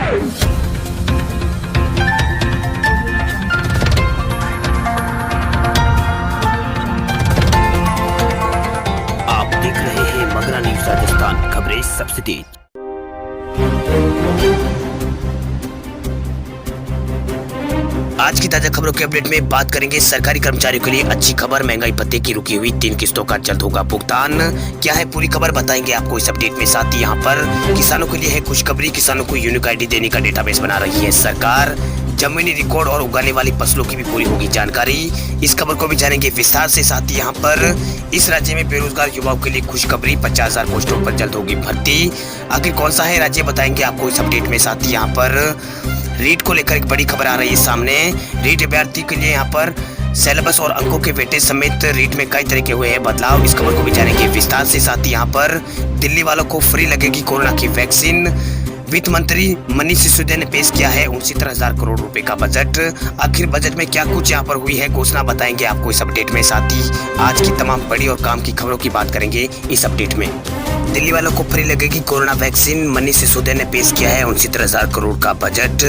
आप देख रहे हैं मगरा न्यूज राजस्थान, खबरें सबसे तेज। आज की ताजा खबरों के अपडेट में बात करेंगे सरकारी कर्मचारियों के लिए अच्छी खबर, महंगाई भत्ते की रुकी हुई 3 किस्तों का जल्द होगा भुगतान। क्या है पूरी खबर बताएंगे आपको इस अपडेट में। साथ ही यहाँ पर किसानों के लिए है खुशखबरी, किसानों को यूनिक आईडी देने का डेटाबेस बना रही है सरकार। जमीनी रिकॉर्ड और उगाने वाली फसलों की भी पूरी होगी जानकारी। इस खबर को भी जानेंगे विस्तार से। साथ ही यहाँ पर इस राज्य में बेरोजगार युवाओं के लिए खुशखबरी, 50,000 पोस्टों पर जल्द होगी भर्ती। आखिर कौन सा है राज्य बताएंगे आपको इस अपडेट में। साथ ही यहाँ पर रीट को लेकर एक बड़ी खबर आ रही है सामने। रीट अभ्यर्थी के लिए यहाँ पर सिलेबस और अंकों के वेटेज समेत रीट में कई तरह के हुए हैं बदलाव। इस खबर को भी जानेंगे विस्तार से। साथ ही यहाँ पर दिल्ली वालों को फ्री लगेगी कोरोना की वैक्सीन। वित्त मंत्री मनीष सिसोदिया ने पेश किया है 69,000 करोड़ रुपए का बजट। आखिर बजट में क्या कुछ यहाँ पर हुई है घोषणा बताएंगे आपको इस अपडेट में। साथ ही आज की तमाम बड़ी और काम की खबरों की बात करेंगे इस अपडेट में। दिल्ली वालों को फ्री लगेगी कोरोना वैक्सीन, मनीष सिसोदिया ने पेश किया है 69,000 करोड़ का बजट।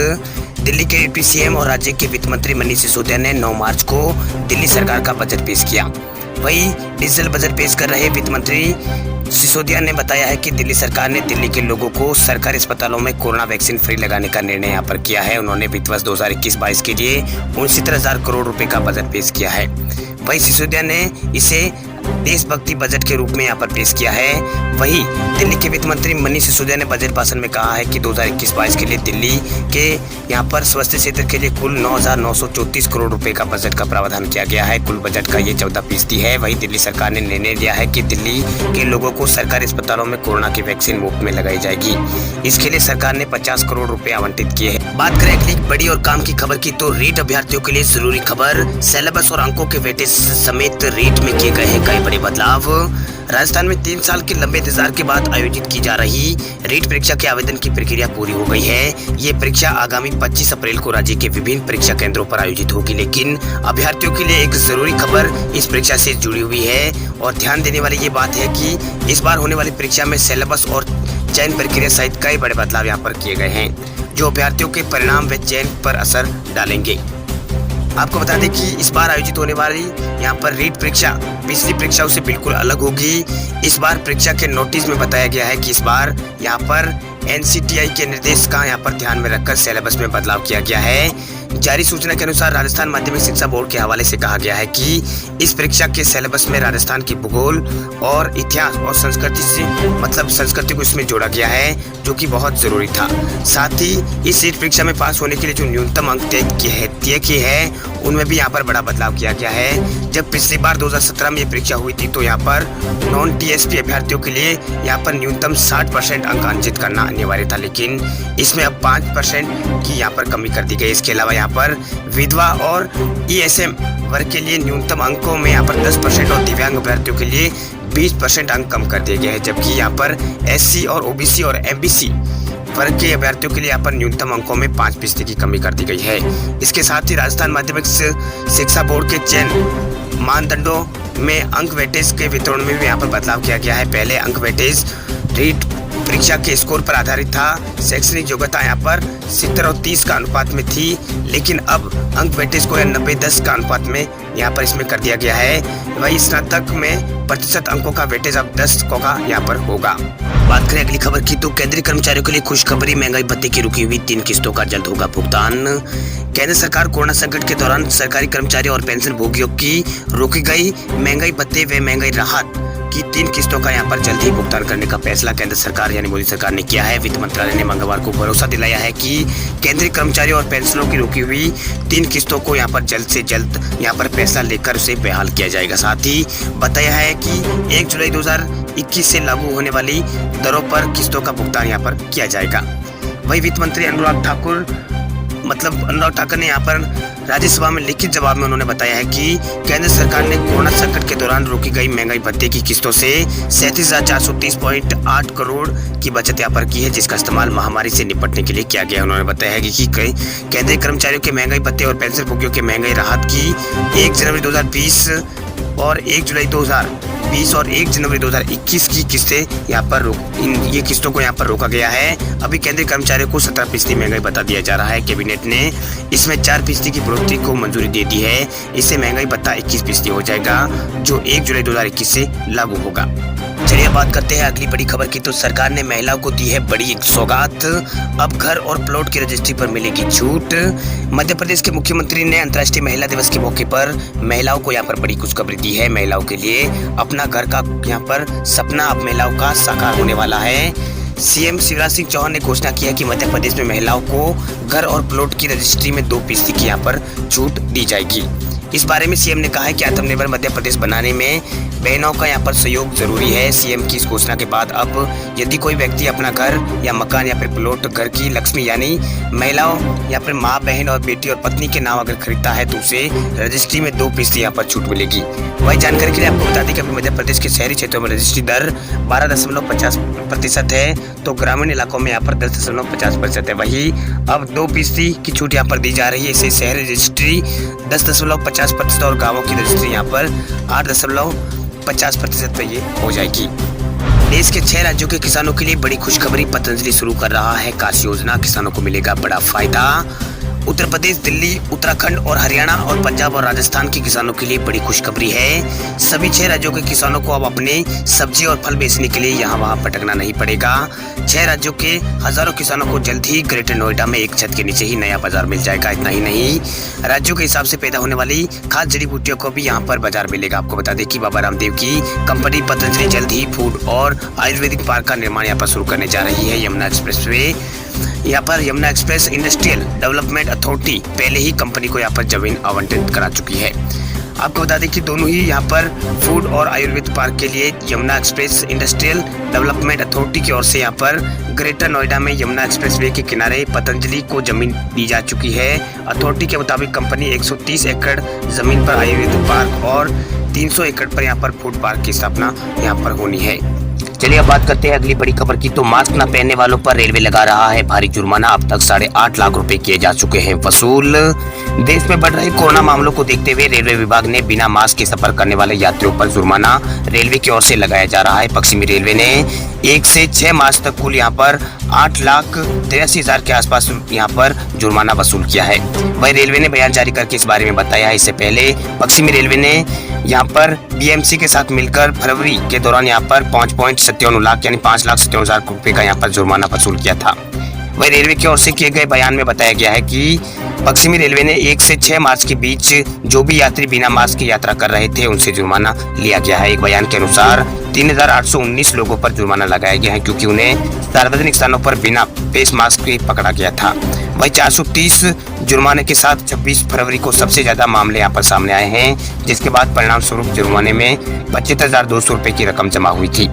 दिल्ली के डिप्टी सीएम और राज्य के वित्त मंत्री मनीष सिसोदिया ने 9 मार्च को दिल्ली सरकार का बजट पेश किया। वहीं डिजिटल बजट पेश कर रहे वित्त मंत्री सिसोदिया ने बताया है कि दिल्ली सरकार ने दिल्ली के लोगों को सरकारी अस्पतालों में कोरोना वैक्सीन फ्री लगाने का निर्णय यहाँ पर किया है। उन्होंने वित्त वर्ष 2021-22 के लिए 69,000 करोड़ रुपए का बजट पेश किया है। वहीं सिसोदिया ने इसे देशभक्ति बजट के रूप में यहाँ पर पेश किया है। वहीं दिल्ली के वित्त मंत्री मनीष सिसोदिया ने बजट भाषण में कहा है कि 2021-22 के लिए दिल्ली के यहाँ पर स्वास्थ्य क्षेत्र के लिए कुल 9,934 करोड़ रुपए का बजट का प्रावधान किया गया है। कुल बजट का ये 14% है। वहीं दिल्ली सरकार ने निर्णय लिया है कि दिल्ली के लोगों को सरकारी अस्पतालों में कोरोना की वैक्सीन मुफ्त में लगाई जाएगी। इसके लिए सरकार ने 50 करोड़ रुपए आवंटित किए हैं। बात करें अगली बड़ी और काम की खबर की तो रीट अभ्यर्थियों के लिए जरूरी खबर, सिलेबस और अंकों के वेटेज समेत रीट में किए गए हैं कई बड़े बदलाव। राजस्थान में 3 साल के लंबे इंतजार के बाद आयोजित की जा रही रीट परीक्षा के आवेदन की प्रक्रिया पूरी हो गई है। ये परीक्षा आगामी 25 अप्रैल को राज्य के विभिन्न परीक्षा केंद्रों पर आयोजित होगी। लेकिन अभ्यर्थियों के लिए एक जरूरी खबर इस परीक्षा से जुड़ी हुई है और ध्यान देने वाली ये बात है कि इस बार होने वाली परीक्षा में सिलेबस और चयन प्रक्रिया सहित कई बड़े बदलाव यहाँ पर किए गए हैं जो अभ्यर्थियों के परिणाम व चयन पर असर डालेंगे। आपको बता दें कि इस बार आयोजित होने वाली यहाँ पर रीट परीक्षा पिछली परीक्षाओं से बिल्कुल अलग होगी। इस बार परीक्षा के नोटिस में बताया गया है कि इस बार यहाँ पर NCTI के निर्देश का यहाँ पर ध्यान में रखकर सिलेबस में बदलाव किया गया है। जारी सूचना के अनुसार राजस्थान माध्यमिक शिक्षा बोर्ड के हवाले से कहा गया है कि इस परीक्षा के सिलेबस में राजस्थान की भूगोल और इतिहास और संस्कृति से संस्कृति को इसमें जोड़ा गया है जो कि बहुत जरूरी था। साथ ही इस रीट परीक्षा में पास होने के लिए जो न्यूनतम अंक तय किए हैं उनमें भी यहाँ पर बड़ा बदलाव किया गया है। जब पिछली बार 2017 में ये परीक्षा हुई थी तो यहाँ पर नॉन TSP अभ्यर्थियों के लिए यहाँ पर न्यूनतम 60% अंक अर्जित करना अनिवार्य था, लेकिन इसमें अब 5% की यहाँ पर कमी कर दी गई। इसके अलावा यहाँ पर विधवा और ESM वर्ग के लिए न्यूनतम अंकों में यहाँ पर 10% और दिव्यांग अभ्यर्थियों के लिए 20% अंक कम कर दिए गए हैं, जबकि यहाँ पर SC और OBC और MBC वर्ग के अभ्यर्थियों के लिए यहाँ पर न्यूनतम अंकों में 5% की कमी कर दी गई है। इसके साथ ही राजस्थान माध्यमिक शिक्षा बोर्ड के चयन मानदंडों में अंक वेटेज के वितरण में भी यहाँ पर बदलाव किया गया है। पहले अंक वेटेज रीट परीक्षा के स्कोर पर आधारित था। शैक्षणिक योग्यता यहाँ पर 70 और 30 का अनुपात में थी, लेकिन अब अंक वेटेज को 90-10 का अनुपात में यहाँ पर इसमें कर दिया गया है। वही स्नातक में प्रतिशत अंकों का वेटेज अब 10 का यहाँ पर होगा। बात करें अगली खबर की तो केंद्रीय कर्मचारियों के लिए खुशखबरी, महंगाई भत्ते की रुकी हुई 3 किस्तों का जल्द होगा भुगतान। केंद्र सरकार कोरोना संकट के दौरान सरकारी कर्मचारियों और पेंशन भोगियों की रोकी गई महंगाई भत्ते व महंगाई राहत की 3 किस्तों का यहाँ पर जल्द ही भुगतान करने का फैसला केंद्र सरकार यानी मोदी सरकार ने किया है। वित्त मंत्रालय ने मंगलवार को भरोसा दिलाया है कि केंद्रीय कर्मचारियों और पेंशनरों की रोकी हुई 3 किस्तों को यहाँ पर जल्द से जल्द यहाँ पर फैसला लेकर उसे बहाल किया जाएगा। साथ ही बताया है कि 1 जुलाई 2021 से लागू होने वाली दरों पर किस्तों का भुगतान यहाँ पर किया जाएगा। वही वित्त मंत्री अनुराग ठाकुर ने यहाँ पर राज्यसभा में लिखित जवाब में उन्होंने बताया है कि केंद्र सरकार ने कोरोना संकट के दौरान रोकी गई महंगाई भत्ते की किस्तों से 37,430.8 करोड़ की बचत यहाँ पर की है, जिसका इस्तेमाल महामारी से निपटने के लिए किया गया। उन्होंने बताया है कि केंद्रीय कर्मचारियों के महंगाई भत्ते और पेंशन भोगियों के महंगाई राहत की 1 जनवरी 2020 और 1 जुलाई 2020 और 1 जनवरी 2021 की किस्तें यहाँ पर ये किस्तों को यहाँ पर रोका गया है। अभी केंद्रीय कर्मचारियों को 17% महंगाई बता दिया जा रहा है। कैबिनेट ने इसमें 4% की बढ़ोतरी को मंजूरी दे दी है। इससे महंगाई भत्ता 21% हो जाएगा, जो 1 जुलाई 2021 से लागू होगा। चलिए बात करते हैं अगली बड़ी खबर की। तो सरकार ने महिलाओं को दी है बड़ी सौगात, अब घर और प्लॉट की रजिस्ट्री पर मिलेगी छूट। मध्य प्रदेश के मुख्यमंत्री ने अंतर्राष्ट्रीय महिला दिवस के मौके पर महिलाओं को यहाँ पर बड़ी खुशखबरी दी है। महिलाओं के लिए अपना घर का यहाँ पर सपना अब महिलाओं का साकार होने वाला है। सीएम शिवराज सिंह चौहान ने घोषणा किया कि मध्य प्रदेश में महिलाओं को घर और प्लॉट की रजिस्ट्री में 2% की यहाँ पर छूट दी जाएगी। इस बारे में सीएम ने कहा है कि आत्मनिर्भर मध्य प्रदेश बनाने में बहनों का यहाँ पर सहयोग जरूरी है। सीएम की इस घोषणा के बाद अब यदि कोई व्यक्ति अपना घर या मकान या फिर प्लॉट घर की लक्ष्मी यानी महिलाओं या फिर माँ, बहन और बेटी और पत्नी के नाम अगर खरीदता है तो उसे रजिस्ट्री में 2% यहाँ पर छूट मिलेगी। वही जानकारी के लिए आपको बता दें कि अभी मध्य प्रदेश के शहरी क्षेत्रों में रजिस्ट्री दर 12.50% है, तो ग्रामीण इलाकों में यहाँ पर 10.50% है। वही अब 2% की छूट यहाँ पर दी जा रही है। इससे शहरी रजिस्ट्री 10.50% और गाँवों की रजिस्ट्री यहाँ पर 8.50% पर ये हो जाएगी। देश के 6 राज्यों के किसानों के लिए बड़ी खुशखबरी, पतंजलि शुरू कर रहा है काश योजना, किसानों को मिलेगा बड़ा फायदा। उत्तर प्रदेश, दिल्ली, उत्तराखंड और हरियाणा और पंजाब और राजस्थान के किसानों के लिए बड़ी खुशखबरी है। सभी 6 राज्यों के किसानों को अब अपने सब्जी और फल बेचने के लिए यहाँ वहाँ भटकना नहीं पड़ेगा। 6 राज्यों के हजारों किसानों को जल्द ही ग्रेटर नोएडा में एक छत के नीचे ही नया बाजार मिल जाएगा। इतना ही नहीं, राज्यों के हिसाब से पैदा होने वाली खास जड़ी बूटियों को भी यहाँ पर बाजार मिलेगा। आपको बता दें कि बाबा रामदेव की कंपनी पतंजलि जल्द ही फूड और आयुर्वेदिक पार्क का निर्माण यहाँ पर शुरू करने जा रही है। यमुना एक्सप्रेसवे यहाँ पर Yamuna express industrial development authority पहले ही कंपनी को यहाँ पर जमीन आवंटित करा चुकी है। आपको बता दें कि दोनों ही यहाँ पर फूड और आयुर्वेद पार्क के लिए Yamuna express industrial development authority की ओर से यहाँ पर ग्रेटर नोएडा में यमुना एक्सप्रेसवे के किनारे पतंजलि को जमीन दी जा चुकी है। अथॉरिटी के मुताबिक कंपनी 130 एकड़ जमीन पर आयुर्वेद पार्क और 300 एकड़ पर यहाँ पर फूड पार्क की स्थापना यहाँ पर होनी है। चलिए अब बात करते हैं अगली बड़ी खबर की। तो मास्क न पहनने वालों पर रेलवे लगा रहा है भारी जुर्माना, अब तक 8.5 लाख रुपए किए जा चुके हैं वसूल। देश में बढ़ रहे कोरोना मामलों को देखते हुए रेलवे विभाग ने बिना मास्क के सफर करने वाले यात्रियों पर जुर्माना रेलवे की ओर से लगाया जा रहा है। पश्चिमी रेलवे ने 1 से 6 मार्च तक कुल यहाँ पर 8,83,000 के आसपास यहाँ पर जुर्माना वसूल किया है। वही रेलवे ने बयान जारी करके इस बारे में बताया है। इससे पहले पश्चिमी रेलवे ने यहाँ पर बीएमसी के साथ मिलकर फरवरी के दौरान यहाँ पर 5.57 लाख यानी 5,57,000 रुपए का यहाँ पर जुर्माना वसूल किया था। वही रेलवे की ओर से किए गए बयान में बताया गया है कि पश्चिमी रेलवे ने 1 से 6 मार्च के बीच जो भी यात्री बिना मास्क की यात्रा कर रहे थे उनसे जुर्माना लिया गया है। एक बयान के अनुसार 3,819 लोगों पर जुर्माना लगाया गया है क्योंकि उन्हें सार्वजनिक स्थानों पर बिना फेस मास्क के पकड़ा गया था। वही 430 जुर्माने के साथ 26 फरवरी को सबसे ज्यादा मामले यहाँ पर सामने आए हैं, जिसके बाद परिणाम स्वरूप जुर्माने में 25,200 रुपए की रकम जमा हुई थी।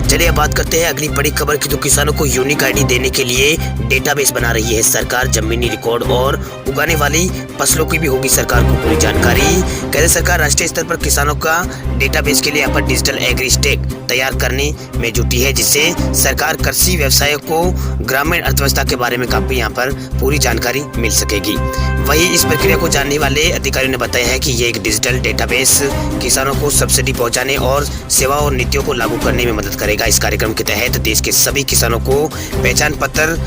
चलिए बात करते हैं अगली बड़ी खबर की। तो किसानों को यूनिक आईडी देने के लिए डेटाबेस बना रही है सरकार। जमीनी रिकॉर्ड और उगाने वाली फसलों की भी होगी सरकार को पूरी जानकारी। केंद्र सरकार राष्ट्रीय स्तर पर किसानों का डेटाबेस के लिए यहाँ पर डिजिटल एग्री स्टेक तैयार करने में जुटी है, जिससे सरकार कृषि व्यवसाय को ग्रामीण अर्थव्यवस्था के बारे में काफी यहाँ पर पूरी जानकारी मिल सकेगी। वही इस प्रक्रिया को जानने वाले अधिकारियों ने बताया है कि ये एक डिजिटल डेटाबेस किसानों को सब्सिडी पहुंचाने और सेवा और नीतियों को लागू करने में मदद करेगा। इस कार्यक्रम के तहत देश के सभी किसानों को पहचान पत्र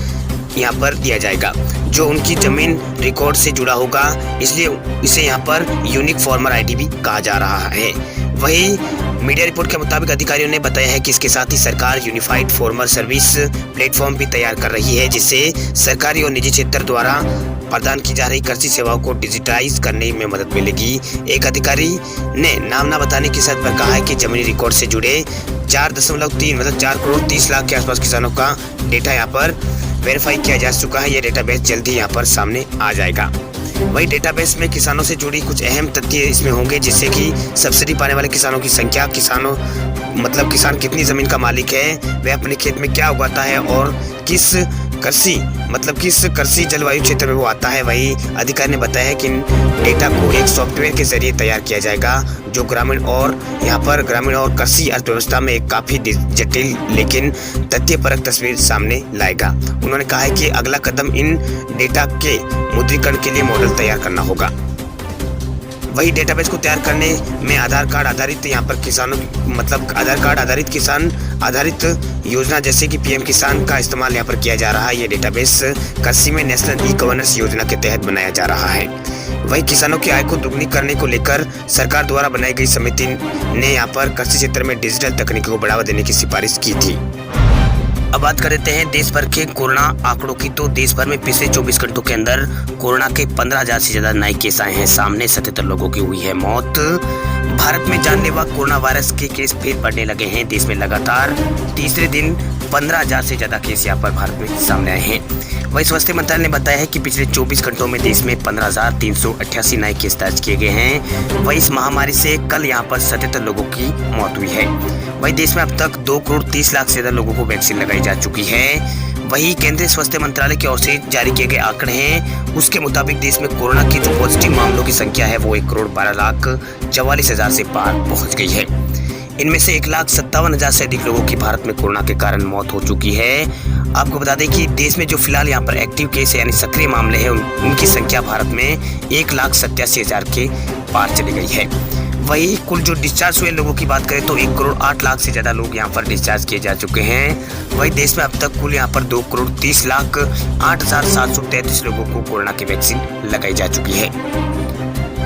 यहाँ पर दिया जाएगा जो उनकी जमीन रिकॉर्ड से जुड़ा होगा, इसलिए इसे यहाँ पर यूनिक फार्मर आईडी भी कहा जा रहा है। वही मीडिया रिपोर्ट के मुताबिक अधिकारियों ने बताया है कि इसके साथ ही सरकार यूनिफाइड फार्मर सर्विस प्लेटफॉर्म भी तैयार कर रही है, जिससे सरकारी और निजी क्षेत्र द्वारा प्रदान की जा रही कृषि सेवाओं को डिजिटाइज करने में मदद मिलेगी। एक अधिकारी ने नाम न बताने की शर्त पर कहा है कि जमीनी रिकॉर्ड से जुड़े 4.3 मतलब 4 करोड़ 30 लाख के आसपास किसानों का डेटा यहाँ पर वेरीफाई किया जा चुका है। यह डेटाबेस जल्द ही यहाँ पर सामने आ जाएगा। वही डेटाबेस में किसानों से जुड़ी कुछ अहम तथ्य इसमें होंगे, जिससे कि सब्सिडी पाने वाले किसानों की संख्या, किसानों मतलब किसान कितनी जमीन का मालिक है, वह अपने खेत में क्या उगाता है और किस कृषि जलवायु क्षेत्र में वो आता है। वही अधिकारी ने बताया है कि इन डेटा को एक सॉफ्टवेयर के जरिए तैयार किया जाएगा जो ग्रामीण और कृषि अर्थव्यवस्था में एक काफी जटिल लेकिन तथ्यपरक तस्वीर सामने लाएगा। उन्होंने कहा है कि अगला कदम इन डेटा के मुद्रीकरण के लिए मॉडल तैयार करना होगा। वही डेटाबेस को तैयार करने में आधार कार्ड आधारित यहाँ पर किसानों मतलब आधार कार्ड आधारित किसान आधारित योजना जैसे कि पीएम किसान का इस्तेमाल यहाँ पर किया जा रहा है। ये डेटाबेस कृषि में नेशनल ई गवर्नेंस योजना के तहत बनाया जा रहा है। वही किसानों की आय को दुगनी करने को लेकर सरकार द्वारा बनाई गई समिति ने यहाँ पर कृषि क्षेत्र में डिजिटल तकनीकों को बढ़ावा देने की सिफारिश की थी। अब बात कर लेते हैं देश भर के कोरोना आंकड़ों की। तो देश भर में पिछले 24 घंटों के अंदर कोरोना के 15,000 से ज्यादा नए केस आए हैं सामने। 77 लोगों की हुई है मौत। भारत में जानलेवा कोरोना वायरस के केस फिर बढ़ने लगे हैं। देश में लगातार तीसरे दिन 15,000 से ज्यादा केस यहाँ पर भारत में सामने आए हैं। वही स्वास्थ्य मंत्रालय ने बताया है कि पिछले 24 घंटों में देश में 15,388 नए केस दर्ज किए गए हैं। वही इस महामारी से कल यहाँ पर 77 लोगों की मौत हुई है। वही देश में अब तक 2 करोड़ 30 लाख से ज्यादा लोगों को वैक्सीन लगाई जा चुकी है। वही केंद्रीय स्वास्थ्य मंत्रालय की ओर से जारी किए गए आंकड़े हैं, उसके मुताबिक देश में कोरोना की जो पॉजिटिव मामलों की संख्या है वो 1 करोड़ 12 लाख 44,000 से पार पहुंच गई है। इनमें से 1,57,000 से अधिक लोगों की भारत में कोरोना के कारण मौत हो चुकी है। आपको बता दें कि देश में जो फिलहाल यहाँ पर एक्टिव केस यानी सक्रिय मामले हैं उनकी संख्या भारत में 1,87,000 के पार चली गई है। वही कुल जो डिस्चार्ज हुए लोगों की बात करें तो 1 करोड़ 8 लाख से ज्यादा लोग यहाँ पर डिस्चार्ज किए जा चुके हैं। वही देश में अब तक कुल यहाँ पर 2 करोड़ 30 लाख 8,733 लोगों को कोरोना की वैक्सीन लगाई जा चुकी है।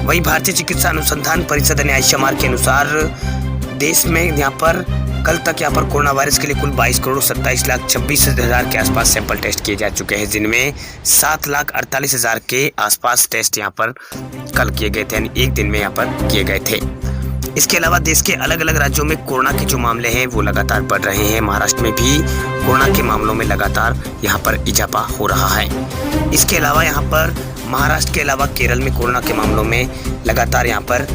वही भारतीय चिकित्सा अनुसंधान परिषद NICMR के अनुसार देश में यहाँ पर कल तक यहाँ पर कोरोना वायरस के लिए कुल 22 करोड़ 27 लाख 26 हजार के आसपास सैंपल टेस्ट किए जा चुके हैं, जिनमें 7 लाख 48 हजार के आसपास टेस्ट यहाँ पर कल किए गए थे, यानी एक दिन में यहाँ पर किए गए थे। इसके अलावा देश के अलग अलग राज्यों में कोरोना के जो मामले हैं वो लगातार बढ़ रहे हैं। महाराष्ट्र में भी कोरोना के मामलों में लगातार यहाँ पर इजाफा हो रहा है। इसके अलावा यहाँ पर महाराष्ट्र के अलावा केरल में कोरोना के मामलों में लगातार यहाँ पर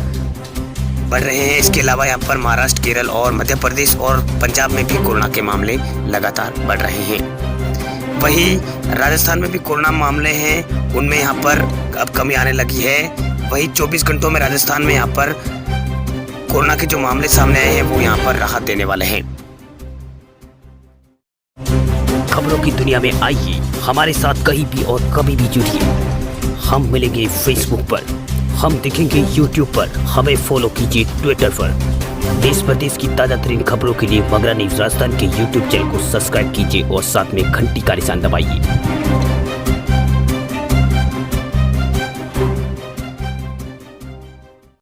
बढ़ रहे हैं। इसके अलावा यहाँ पर महाराष्ट्र, केरल और मध्य प्रदेश और पंजाब में भी कोरोना के मामले लगातार बढ़ रहे हैं। वही राजस्थान में भी कोरोना मामले हैं, उनमें यहाँ पर अब कमी आने लगी है। वही 24 घंटों में राजस्थान में यहाँ पर कोरोना के जो मामले सामने आए हैं वो यहाँ पर राहत देने वाले हैं। खबरों की दुनिया में आइए हमारे साथ कहीं भी और कभी भी जुड़िए। हम मिलेंगे फेसबुक पर, हम दिखेंगे यूट्यूब पर, हमें फॉलो कीजिए ट्विटर पर। देश प्रदेश की ताजा तरीन खबरों के लिए मगरा न्यूज राजस्थान के यूट्यूब चैनल को सब्सक्राइब कीजिए और साथ में घंटी का निशान दबाइए।